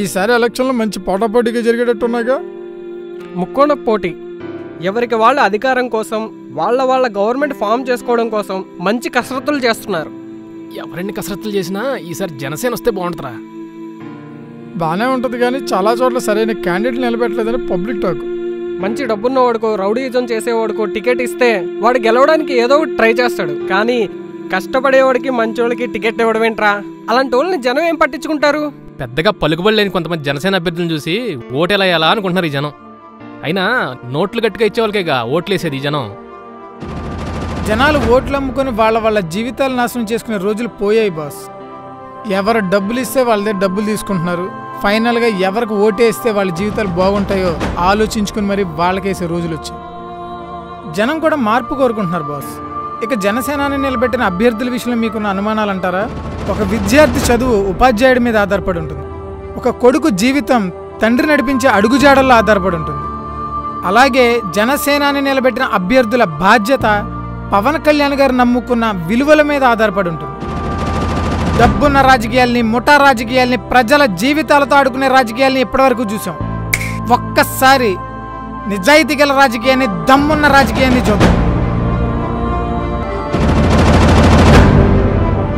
ఈసారి ఎలక్షన్లో మంచి పోటాపోటీగా జరిగేటట్టున్నాగా. ముక్కోణ పోటీ. ఎవరికి వాళ్ళ అధికారం కోసం వాళ్ళ గవర్నమెంట్ ఫామ్ చేసుకోవడం కోసం మంచి కసరత్తులు చేస్తున్నారు. ఎవరెన్ని కసరత్తులు చేసినా ఈసారి జనసేన వస్తే బాగుంటుందిరా. బాగానే ఉంటుంది కానీ చాలా చోట్ల సరైన క్యాండిడేట్ నిలబెట్టలేదని పబ్లిక్ టాక్. మంచి డబ్బున్నవాడుకో రౌడీజం చేసేవాడుకో టికెట్ ఇస్తే వాడు గెలవడానికి ఏదో ఒకటి ట్రై చేస్తాడు. కానీ కష్టపడేవాడికి మంచోళ్ళకి టికెట్ ఇవ్వడం ఏంట్రా? అలాంటి వాళ్ళని జనం ఏం పట్టించుకుంటారు? పెద్దగా పలుకుబడి లేని కొంతమంది జనసేన అభ్యర్థులను చూసి ఓటేలా ఎలా అనుకుంటున్నారు ఈ జనం. అయినా నోట్లు గట్టిగా ఇచ్చేవాళ్ళకేగా ఓట్లేసేది ఈ జనం. జనాలు ఓట్లు అమ్ముకొని వాళ్ళ జీవితాలు నాశనం చేసుకునే రోజులు పోయాయి బాస్. ఎవరు డబ్బులు ఇస్తే వాళ్ళ దగ్గర డబ్బులు తీసుకుంటున్నారు. ఫైనల్గా ఎవరికి ఓటేస్తే వాళ్ళ జీవితాలు బాగుంటాయో ఆలోచించుకుని మరి వాళ్ళకేసే రోజులు వచ్చాయి. జనం కూడా మార్పు కోరుకుంటున్నారు బాస్. ఇక జనసేనాని నిలబెట్టిన అభ్యర్థుల విషయంలో మీకున్న అనుమానాలు అంటారా? ఒక విద్యార్థి చదువు ఉపాధ్యాయుడి మీద ఆధారపడి ఉంటుంది. ఒక కొడుకు జీవితం తండ్రి నడిపించే అడుగుజాడల్లో ఆధారపడి ఉంటుంది. అలాగే జనసేనాని నిలబెట్టిన అభ్యర్థుల బాధ్యత పవన్ కళ్యాణ్ గారు నమ్ముకున్న విలువల మీద ఆధారపడి ఉంటుంది. డబ్బున్న రాజకీయాల్ని, ముఠా రాజకీయాల్ని, ప్రజల జీవితాలతో ఆడుకునే రాజకీయాల్ని ఇప్పటివరకు చూసాం. ఒక్కసారి నిజాయితీ గల రాజకీయాన్ని, దమ్మున్న రాజకీయాన్ని చూద్దాం.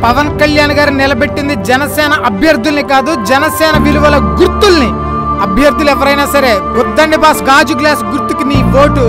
పవన్ కళ్యాణ్ గారు నిలబెట్టింది జనసేన అభ్యర్థుల్ని కాదు, జనసేన విలువల గుర్తుల్ని. అభ్యర్థులు ఎవరైనా సరే వద్దండి బాస్, గాజు గ్లాస్ గుర్తుకి నీ ఓటు